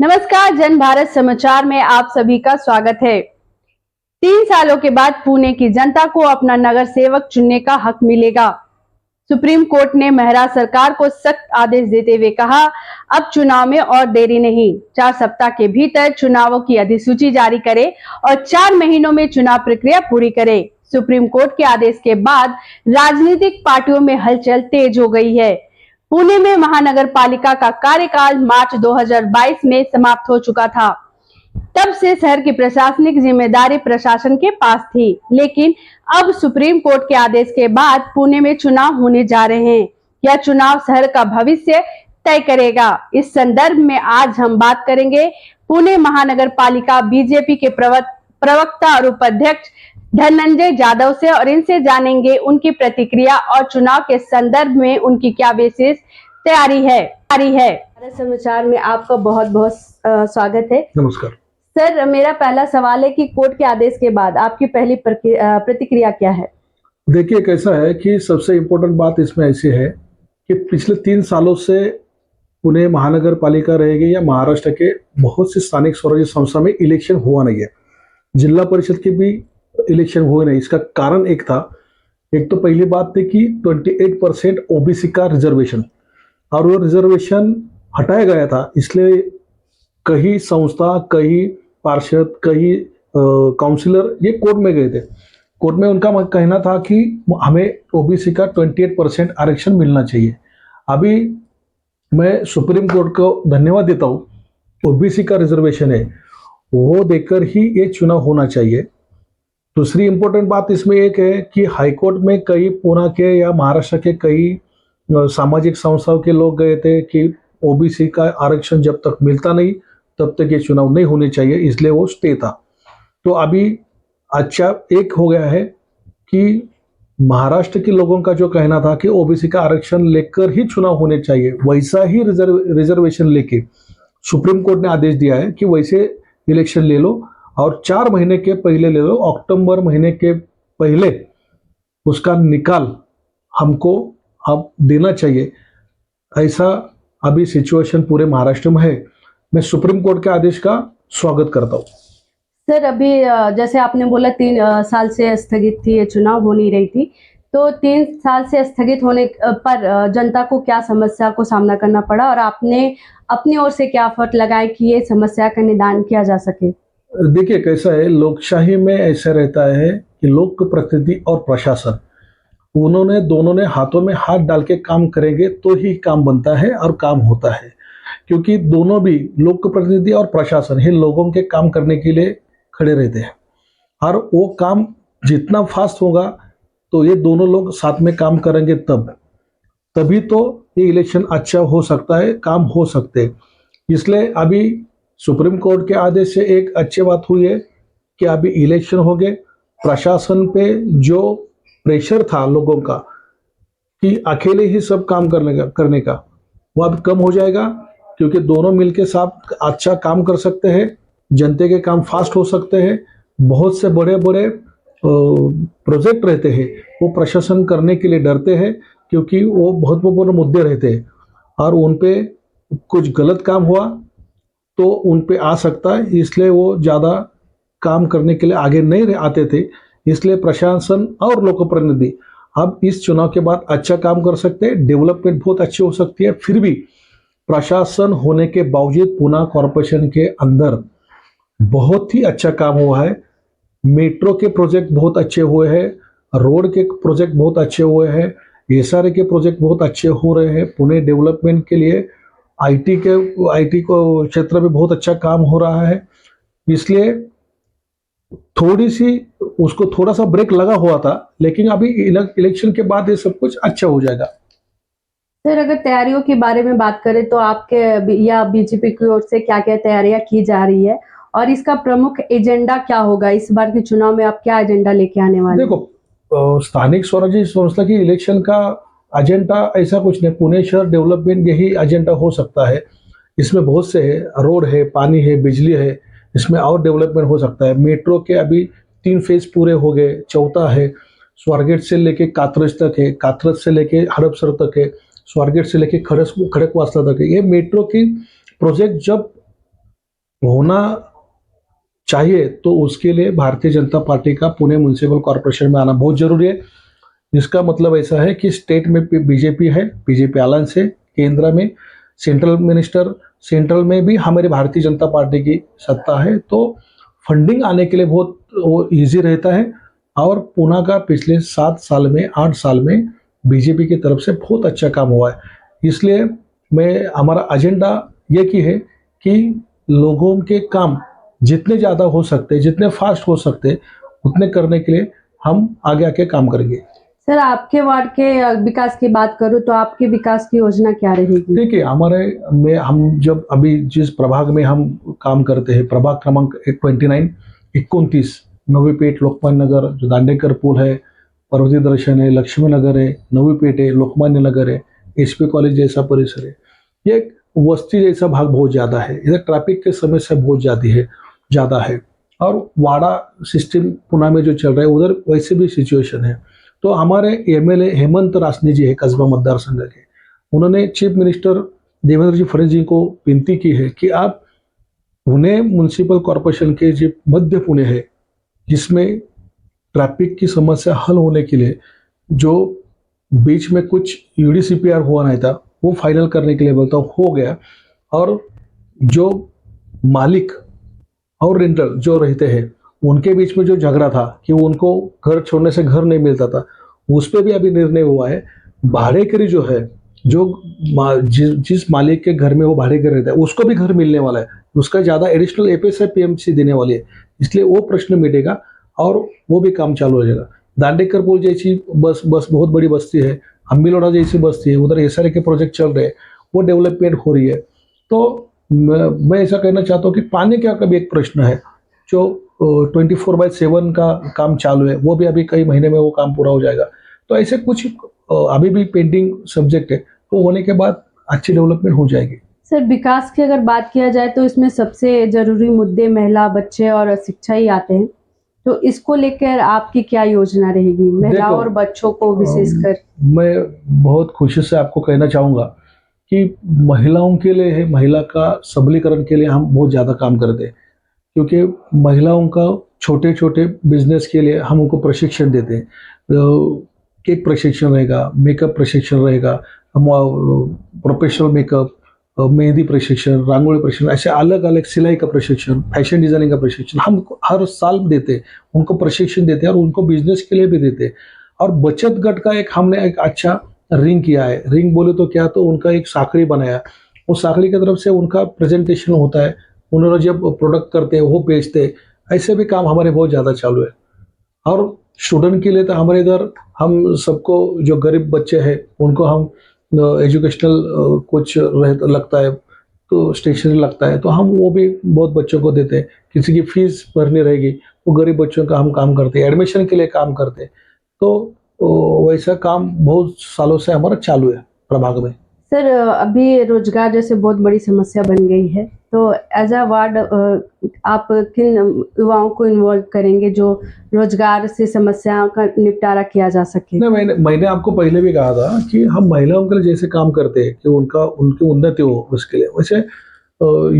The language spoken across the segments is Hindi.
नमस्कार, जन भारत समाचार में आप सभी का स्वागत है। 3 सालों के बाद पुणे की जनता को अपना नगर सेवक चुनने का हक मिलेगा। सुप्रीम कोर्ट ने मेहरा सरकार को सख्त आदेश देते हुए कहा, अब चुनाव में और देरी नहीं, 4 सप्ताह के भीतर चुनावों की अधिसूची जारी करे और 4 महीनों में चुनाव प्रक्रिया पूरी करे। सुप्रीम कोर्ट के आदेश के बाद राजनीतिक पार्टियों में हलचल तेज हो गई है। पुणे में महानगर पालिका का कार्यकाल मार्च 2022 में समाप्त हो चुका था। तब से शहर की प्रशासनिक जिम्मेदारी प्रशासन के पास थी, लेकिन अब सुप्रीम कोर्ट के आदेश के बाद पुणे में चुनाव होने जा रहे हैं। यह चुनाव शहर का भविष्य तय करेगा। इस संदर्भ में आज हम बात करेंगे पुणे महानगर पालिका बीजेपी के प्रवक्ता और उपाध्यक्ष धनंजय जादव से और इनसे जानेंगे उनकी प्रतिक्रिया और चुनाव के संदर्भ में उनकी क्या विशेष तैयारी है। भारत समाचार में आपका बहुत बहुत स्वागत है। नमस्कार सर, मेरा पहला सवाल है कि कोर्ट के आदेश के बाद आपकी पहली प्रतिक्रिया क्या है? देखिए, कैसा है कि सबसे इम्पोर्टेंट बात इसमें ऐसी है कि पिछले 3 सालों से पुणे महानगर पालिका रहेगी या महाराष्ट्र के बहुत सी स्थानिक स्वराज्य संस्था में इलेक्शन हुआ नहीं है। जिला परिषद की भी इलेक्शन हुए नहीं। इसका कारण एक था, एक तो पहली बात थी कि 28% ओबीसी का रिजर्वेशन, और वो रिजर्वेशन हटाया गया था। इसलिए कई संस्था, कई पार्षद, कई काउंसिलर ये कोर्ट में गए थे। कोर्ट में उनका कहना था कि हमें ओबीसी का 28% आरक्षण मिलना चाहिए। अभी मैं सुप्रीम कोर्ट को धन्यवाद देता हूँ। ओबीसी का रिजर्वेशन है वो देकर ही ये चुनाव होना चाहिए। दूसरी इम्पोर्टेंट बात इसमें एक है कि हाईकोर्ट में कई पुणे के या महाराष्ट्र के कई सामाजिक संस्थाओं के लोग गए थे कि ओबीसी का आरक्षण जब तक मिलता नहीं तब तक ये चुनाव नहीं होने चाहिए, इसलिए वो स्टे था। तो अभी अच्छा एक हो गया है कि महाराष्ट्र के लोगों का जो कहना था कि ओबीसी का आरक्षण लेकर ही चुनाव होने चाहिए, वैसा ही रिजर्वेशन लेके सुप्रीम कोर्ट ने आदेश दिया है कि वैसे इलेक्शन ले लो और 4 महीने के पहले ले लो। अक्टूबर महीने के पहले उसका निकाल हमको अब देना चाहिए। ऐसा अभी सिचुएशन पूरे महाराष्ट्र में है। मैं सुप्रीम कोर्ट के आदेश का स्वागत करता हूँ। सर, अभी जैसे आपने बोला 3 साल से स्थगित थी, ये चुनाव हो नहीं रही थी, तो 3 साल से स्थगित होने पर जनता को क्या समस्या को सामना करना पड़ा और आपने अपनी ओर से क्या एफर्ट लगाए कि ये समस्या का निदान किया जा सके? देखिए, कैसा है, लोकशाही में ऐसा रहता है कि लोक प्रतिनिधि और प्रशासन दोनों ने हाथों में हाथ डाल के काम करेंगे तो ही काम बनता है और काम होता है। क्योंकि दोनों भी लोक प्रतिनिधि और प्रशासन ही लोगों के काम करने के लिए खड़े रहते हैं, और वो काम जितना फास्ट होगा तो ये दोनों लोग साथ में काम करेंगे तभी तो ये इलेक्शन अच्छा हो सकता है, काम हो सकते हैं। इसलिए अभी सुप्रीम कोर्ट के आदेश से एक अच्छी बात हुई है कि अभी इलेक्शन हो गए। प्रशासन पे जो प्रेशर था लोगों का कि अकेले ही सब काम करने का वो अब कम हो जाएगा, क्योंकि दोनों मिलके साथ अच्छा काम कर सकते हैं। जनता के काम फास्ट हो सकते हैं। बहुत से बड़े बड़े प्रोजेक्ट रहते हैं वो प्रशासन करने के लिए डरते हैं, क्योंकि वो बहुत महत्वपूर्ण मुद्दे रहते हैं और उन पे कुछ गलत काम हुआ तो उन पे आ सकता है। इसलिए वो ज़्यादा काम करने के लिए आगे नहीं आते थे। इसलिए प्रशासन और लोक प्रतिनिधि अब इस चुनाव के बाद अच्छा काम कर सकते हैं। डेवलपमेंट बहुत अच्छी हो सकती है। फिर भी प्रशासन होने के बावजूद पुणे कॉरपोरेशन के अंदर बहुत ही अच्छा काम हुआ है। मेट्रो के प्रोजेक्ट बहुत अच्छे हुए हैं, रोड के प्रोजेक्ट बहुत अच्छे हुए हैं, एसआरए के प्रोजेक्ट बहुत अच्छे हो रहे हैं। पुणे डेवलपमेंट के लिए आईटी को क्षेत्र में बहुत अच्छा काम हो रहा है। इसलिए थोड़ा सा ब्रेक लगा हुआ था, लेकिन अभी इलेक्शन के बाद ये सब कुछ अच्छा हो जाएगा। सर, अगर तैयारियों के बारे में बात करें तो आपके या बीजेपी की ओर से क्या क्या तैयारियां की जा रही है और इसका प्रमुख एजेंडा क्या होगा? इस बार के चुनाव में आप क्या एजेंडा लेके आने वाले हैं? देखो, स्थानिक स्वराज्य संस्था की इलेक्शन का एजेंडा ऐसा कुछ नहीं, पुणे शहर डेवलपमेंट यही एजेंडा हो सकता है। इसमें बहुत से है, रोड है, पानी है, बिजली है, इसमें और डेवलपमेंट हो सकता है। मेट्रो के अभी 3 फेज पूरे हो गए, चौथा है। स्वारगेट से लेके कात्रज तक है, कात्रज से लेके हड़पसर तक है, स्वारगेट से लेके खड़कवासला तक है। ये मेट्रो की प्रोजेक्ट जब होना चाहिए, तो उसके लिए भारतीय जनता पार्टी का पुणे म्युनिसिपल कॉर्पोरेशन में आना बहुत जरूरी है। इसका मतलब ऐसा है कि स्टेट में बीजेपी है, बीजेपी अलायंस है, केंद्र में सेंट्रल में भी हमारी भारतीय जनता पार्टी की सत्ता है, तो फंडिंग आने के लिए बहुत वो ईजी रहता है। और पूना का पिछले 7 साल में 8 साल में बीजेपी की तरफ से बहुत अच्छा काम हुआ है। इसलिए मैं हमारा एजेंडा ये की है कि लोगों के काम जितने ज़्यादा हो सकते, जितने फास्ट हो सकते, उतने करने के लिए हम आगे आके काम करेंगे। सर, आपके वार्ड के विकास की बात करूं तो आपकी विकास की योजना क्या रहेगी? देखिए, हमारे में हम जब अभी जिस प्रभाग में हम काम करते हैं, प्रभाग क्रमांक 29, 29, नवी पेठ, लोकमान्य नगर, जो दांडेकर पुल है, पर्वती दर्शन है, लक्ष्मी नगर है, नवी पेठ है, लोकमान्य नगर है, एसपी कॉलेज जैसा परिसर है। ये एक वस्ती जैसा भाग बहुत ज़्यादा है, इधर ट्रैफिक की समस्या बहुत ज़्यादा है। और वाड़ा सिस्टम पुणे में जो चल रहा है, उधर वैसे भी सिचुएशन है। तो हमारे एमएलए हेमंत रासने जी है कस्बा मतदार संघ के, उन्होंने चीफ मिनिस्टर देवेंद्र जी फडणवीस जी को विनती की है कि आप पुणे म्युनिसिपल कॉर्पोरेशन के जो मध्य पुणे है, जिसमें ट्रैफिक की समस्या हल होने के लिए जो बीच में कुछ यूडीसीपीआर हुआ नहीं था, वो फाइनल करने के लिए बोलता हो गया। और जो मालिक और रेंटर जो रहते हैं, उनके बीच में जो झगड़ा था कि उनको घर छोड़ने से घर नहीं मिलता था, उस पर भी अभी निर्णय हुआ है। भाड़ेकरी जो है, जो जिस मालिक के घर में वो भाड़ेकरी रहता है, उसको भी घर मिलने वाला है। उसका ज़्यादा एडिशनल एपीएसआई पीएमसी देने वाली है, इसलिए वो प्रश्न मिटेगा और वो भी काम चालू हो जाएगा। दांडेकर पुल जैसी बस बहुत बड़ी बस्ती है, अम्बिलोड़ा जैसी बस्ती है, उधर एसआरए के प्रोजेक्ट चल रहे हैं, वो डेवलपमेंट हो रही है। तो मैं ऐसा कहना चाहता हूँ कि पानी का भी एक प्रश्न है, जो 24/7 का काम चालू है, वो भी अभी कई महीने में वो काम पूरा हो जाएगा। तो ऐसे कुछ अभी भी पेंडिंग सब्जेक्ट है, वो होने के बाद अच्छी डेवलपमेंट हो जाएगी। सर, विकास की अगर बात किया जाए तो इसमें सबसे जरूरी मुद्दे महिला, बच्चे और शिक्षा ही आते हैं। तो इसको लेकर आपकी क्या योजना रहेगी, महिलाओं और बच्चों को विशेषकर? मैं बहुत खुशी से आपको कहना चाहूँगा कि महिलाओं के लिए है, महिला का सबलीकरण के लिए हम बहुत ज़्यादा काम करते हैं, क्योंकि महिलाओं का छोटे छोटे बिजनेस के लिए हम उनको प्रशिक्षण देते हैं। केक प्रशिक्षण रहेगा, मेकअप प्रशिक्षण रहेगा, प्रोफेशनल मेकअप, मेहंदी प्रशिक्षण, रंगोली प्रशिक्षण, ऐसे अलग अलग, सिलाई का प्रशिक्षण, फैशन डिजाइनिंग का प्रशिक्षण हम हर साल देते हैं, उनको प्रशिक्षण देते हैं और उनको बिजनेस के लिए भी देते हैं। और बचत गट का हमने एक अच्छा रिंग किया है। रिंग बोले तो क्या, तो उनका एक साखड़ी बनाया, उस साखड़ी की तरफ से उनका प्रेजेंटेशन होता है, उन्होंने जब प्रोडक्ट करते हैं वो बेचते हैं। ऐसे भी काम हमारे बहुत ज़्यादा चालू है। और स्टूडेंट के लिए तो हमारे इधर हम सबको, जो गरीब बच्चे हैं उनको हम एजुकेशनल कुछ लगता है, तो स्टेशनरी लगता है, तो हम वो भी बहुत बच्चों को देते हैं। किसी की फीस भरनी रहेगी, वो गरीब बच्चों का हम काम करते हैं, एडमिशन के लिए काम करते हैं। तो वैसा काम बहुत सालों से हमारा चालू है प्रभाग में। सर, अभी रोजगार जैसे बहुत बड़ी समस्या बन गई है, तो एज अ वार्ड आप किन युवाओं को इन्वॉल्व करेंगे जो रोजगार से समस्याओं का निपटारा किया जा सके? नहीं, मैंने आपको पहले भी कहा था कि हम महिलाओं के लिए जैसे काम करते हैं कि उनकी उन्नति हो, उसके लिए वैसे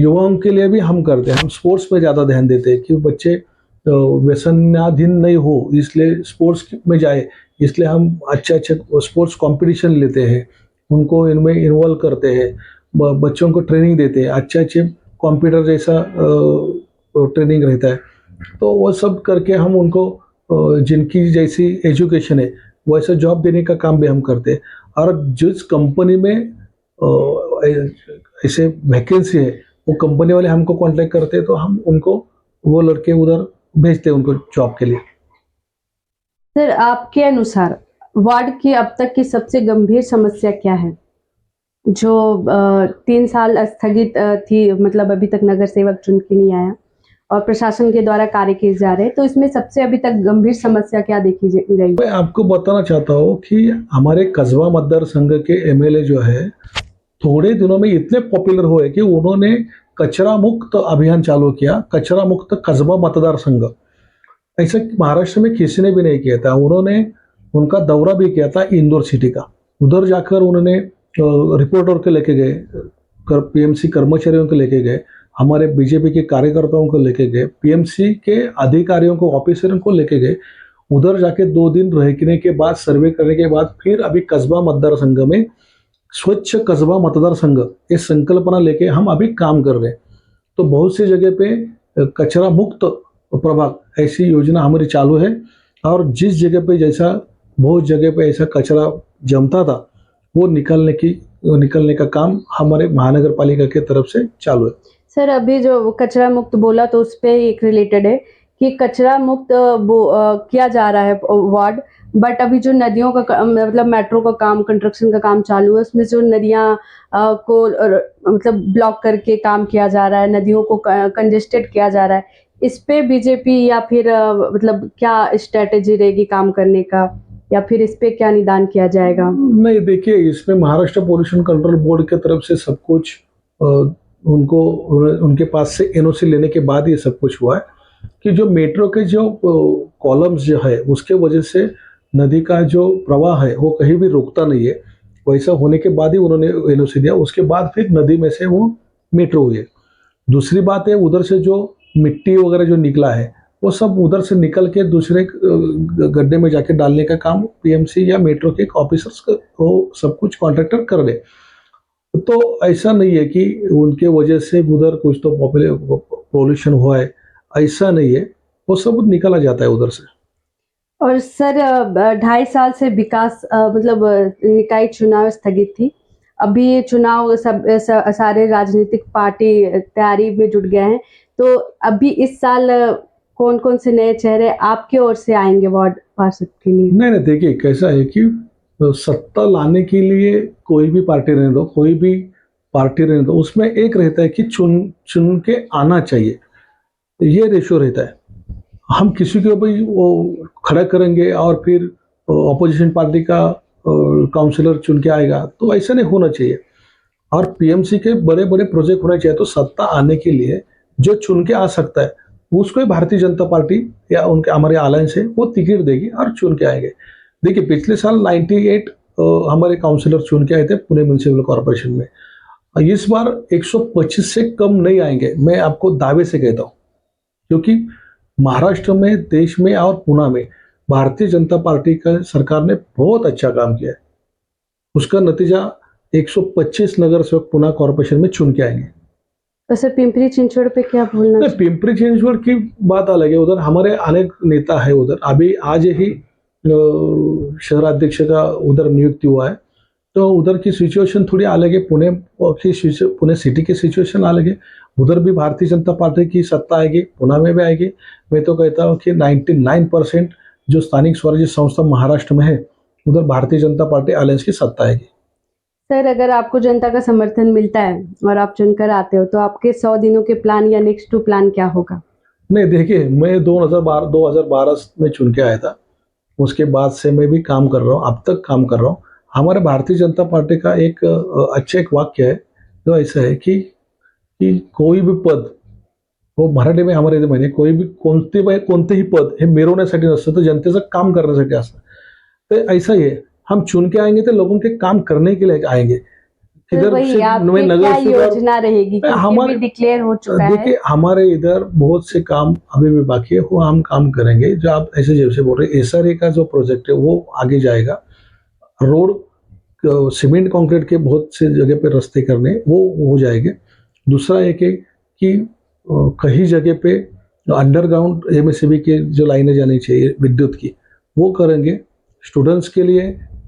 युवाओं के लिए भी हम करते हैं। हम स्पोर्ट्स पे ज़्यादा ध्यान देते हैं कि बच्चे व्यसनाधीन नहीं हो, इसलिए स्पोर्ट्स में जाए, इसलिए हम अच्छे स्पोर्ट्स कंपटीशन लेते हैं, उनको इनमें इन्वॉल्व करते हैं, बच्चों को ट्रेनिंग देते हैं, अच्छे कंप्यूटर जैसा ट्रेनिंग रहता है। तो वो सब करके हम उनको जिनकी जैसी एजुकेशन है वैसा जॉब देने का काम भी हम करते हैं। और जिस कंपनी में ऐसे वैकेंसी है, वो कंपनी वाले हमको कांटेक्ट करते हैं, तो हम उनको वो लड़के उधर भेजते हैं उनको जॉब के लिए। सर, आपके अनुसार वार्ड की अब तक की सबसे गंभीर समस्या क्या है, जो 3 साल स्थगित थी, मतलब अभी तक नगर सेवक चुन के नहीं आया और प्रशासन के द्वारा कार्य किए जा रहे हैं, तो इसमें सबसे अभी तक गंभीर समस्या क्या देखी गई? मैं आपको बताना चाहता हूँ कि हमारे कस्बा मतदार संघ के एमएलए जो है, थोड़े दिनों में इतने पॉपुलर हुए कि उन्होंने कचरा मुक्त अभियान चालू किया, कचरा मुक्त कस्बा मतदार संघ। ऐसा महाराष्ट्र में किसी ने भी नहीं किया था। उन्होंने उनका दौरा भी किया था इंदौर सिटी का, उधर जाकर उन्होंने रिपोर्टर को लेके गए, पीएमसी कर्मचारियों को लेके गए, हमारे बीजेपी के कार्यकर्ताओं को लेके गए, पीएमसी के अधिकारियों को, ऑफिसरों को लेके गए। उधर जाके 2 दिन रहने के बाद, सर्वे करने के बाद, फिर अभी कस्बा मतदार संघ में स्वच्छ कस्बा मतदार संघ ये संकल्पना लेके हम अभी काम कर रहे हैं। तो बहुत सी जगह पे कचरा मुक्त प्रभाग ऐसी योजना हमारी चालू है, और जिस जगह पे जैसा बहुत जगह पे ऐसा कचरा जमता था वो निकलने का काम हमारे महानगर पालिका की तरफ से चालू है। सर, अभी जो कचरा मुक्त बोला तो उस पे एक रिलेटेड है कि कचरा मुक्त किया जा रहा है वार्ड, बट अभी जो नदियों का मतलब मेट्रो का काम, कंस्ट्रक्शन का काम चालू है, उसमें जो नदियां को मतलब ब्लॉक करके काम किया जा रहा है, नदियों को कंजेस्टेड किया जा रहा है, इस पे बीजेपी या फिर मतलब क्या स्ट्रेटेजी रहेगी काम करने का, या फिर इस पे क्या निदान किया जाएगा? नहीं, देखिए, इसमें महाराष्ट्र पोल्यूशन कंट्रोल बोर्ड की तरफ से सब कुछ उनको उनके पास से एनओसी लेने के बाद ये सब कुछ हुआ है कि जो मेट्रो के जो कॉलम्स जो है उसके वजह से नदी का जो प्रवाह है वो कहीं भी रुकता नहीं है। वैसा होने के बाद ही उन्होंने एनओसी दिया, उसके बाद फिर नदी में से वो मेट्रो हुई है। दूसरी बात है, उधर से जो मिट्टी वगैरह जो निकला है वो सब उधर से निकल के दूसरे गड्ढे में जाके डालने का काम पीएमसी या मेट्रो के ऑफिसर्स को सब कुछ कॉन्ट्रैक्टर कर दे। तो ऐसा नहीं है कि उनके वजह से उधर कुछ तो पॉल्यूशन हुआ है, ऐसा नहीं है, वो सब निकाला जाता है उधर से। और सर, 2.5 साल से विकास मतलब निकाय चुनाव स्थगित थी। अभी ये चुनाव सारे राजनीतिक पार्टी तैयारी में जुट गए हैं, तो अभी इस साल कौन कौन से नए चेहरे आपकी ओर से आएंगे वार्ड पार्षद के लिए? नहीं, देखिए, कैसा है कि सत्ता लाने के लिए कोई भी पार्टी रहने दो, कोई भी पार्टी रहने दो, उसमें एक रहता है कि चुन के आना चाहिए, ये रेशो रहता है। हम किसी को भी वो खड़ा करेंगे और फिर अपोजिशन पार्टी का काउंसिलर चुन के आएगा, तो ऐसा नहीं होना चाहिए। और पीएमसी के बड़े बड़े प्रोजेक्ट होने चाहिए, तो सत्ता आने के लिए जो चुन के आ सकता है उसको ही भारतीय जनता पार्टी या उनके हमारे अलायंस है वो टिकट देगी और चुन के आएंगे। देखिए, पिछले साल 98 हमारे काउंसिलर चुन के आए थे पुणे म्यूनिसिपल कॉर्पोरेशन में। इस बार 125 से कम नहीं आएंगे, मैं आपको दावे से कहता हूँ, क्योंकि महाराष्ट्र में, देश में और पुणे में भारतीय जनता पार्टी का सरकार ने बहुत अच्छा काम किया है। उसका नतीजा 125 नगर सेवक पुणे कॉर्पोरेशन में चुन के आएंगे। तो सर, पिंपरी चिंचवड़ पे क्या बोलना चाहिए? पिंपरी चिंचवड़ की बात अलग है, उधर हमारे अनेक नेता है। उधर अभी आज ही शहराध्यक्ष का उधर नियुक्ति हुआ है, तो उधर की सिचुएशन थोड़ी अलग है। पुणे सिटी की सिचुएशन अलग है। उधर भी भारतीय जनता पार्टी की सत्ता आएगी, पुणे में भी आएगी। मैं तो कहता हूँ कि 99% जो स्थानिक स्वराज्य संस्था महाराष्ट्र में है उधर भारतीय जनता पार्टी अलायंस की सत्ता आएगी। सर, अगर आपको जनता का समर्थन मिलता है और आप चुनकर आते हो, तो आपके 100 दिनों के प्लान या नेक्स्ट 2 प्लान क्या होगा? नहीं, देखिए, मैं 2012 में चुन के आया था, उसके बाद से मैं भी काम कर रहा हूँ, अब तक काम कर रहा हूँ। हमारे भारतीय जनता पार्टी का एक एक वाक्य है जो ऐसा है कि कोई भी पद, वो मराठी में हमारे म्हणे, कोई भी कोणतेही पद हे मिरवण्यासाठी नसतं, तर जनतेचं काम करण्यासाठी असतं। तो ऐसा ही है, हम चुन के आएंगे तो लोगों के काम करने के लिए आएंगे। तो वही आपकी क्या योजना रहेगी, क्योंकि डिक्लेयर हो चुका है? देखिए, हमारे इधर बहुत से काम अभी भी बाकी है, वो हम काम करेंगे। जो आप ऐसे जैसे बोल रहे, एसआरए का जो प्रोजेक्ट है वो आगे जाएगा। रोड, सीमेंट कंक्रीट के बहुत से जगह पे रास्ते करने वो हो जाएंगे। दूसरा एक है कि कहीं जगह पे अंडरग्राउंड एमएससीबी की जो लाइनें जानी चाहिए विद्युत की, वो करेंगे। स्टूडेंट्स के लिए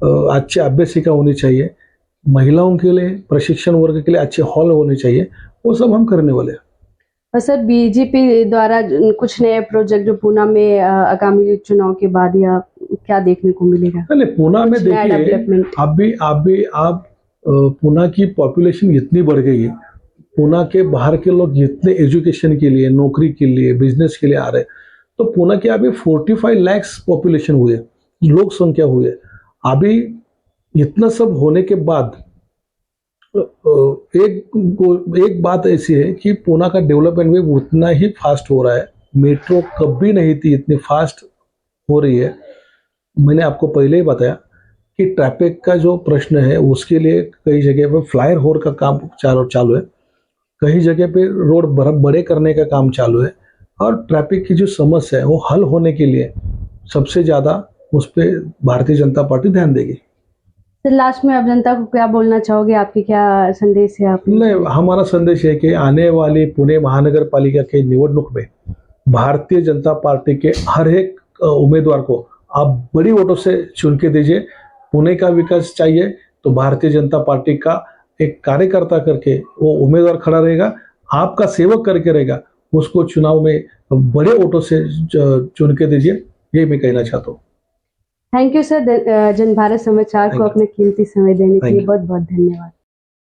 अच्छे अभ्यासिका होनी चाहिए, महिलाओं के लिए, प्रशिक्षण वर्ग के लिए अच्छे हॉल होने चाहिए, वो सब हम करने वाले हैं। और सर, बीजेपी द्वारा कुछ नए प्रोजेक्ट जो पुणे में आगामी चुनाव के बाद या क्या देखने को मिलेगा? नहीं, पुणे में देखिए, अभी आप पुणे की पॉपुलेशन इतनी बढ़ गई है, पुणे के बाहर के लोग इतने एजुकेशन के लिए, नौकरी के लिए, बिजनेस के लिए आ रहे हैं, तो पुणे के अभी 45 लाख पॉपुलेशन हुए, लोक संख्या हुई है। अभी इतना सब होने के बाद एक बात ऐसी है कि पुणे का डेवलपमेंट भी उतना ही फास्ट हो रहा है। मेट्रो कभी नहीं थी इतनी फास्ट हो रही है। मैंने आपको पहले ही बताया कि ट्रैफिक का जो प्रश्न है उसके लिए कई जगह पर फ्लायर होर का काम चालू है। कई जगह पे रोड बड़े करने का काम चालू है और ट्रैफिक की जो समस्या है वो हल होने के लिए सबसे ज़्यादा उस पर भारतीय जनता पार्टी ध्यान देगी। सर लास्ट में आप जनता को क्या बोलना चाहोगे, आपकी क्या संदेश है आप? नहीं, हमारा संदेश है कि आने वाली पुणे महानगर पालिका के निवडणूक में भारतीय जनता पार्टी के हर एक उम्मीदवार को आप बड़ी वोटों से चुन के दीजिए। पुणे का विकास चाहिए तो भारतीय जनता पार्टी का एक कार्यकर्ता करके वो उम्मीदवार खड़ा रहेगा, आपका सेवक करके रहेगा, उसको चुनाव में बड़े वोटों से चुन के दीजिए, ये मैं कहना चाहता हूँ। थैंक यू सर, जनभारत समाचार को Thank you. अपने कीमती समय देने के Thank लिए you. बहुत बहुत धन्यवाद।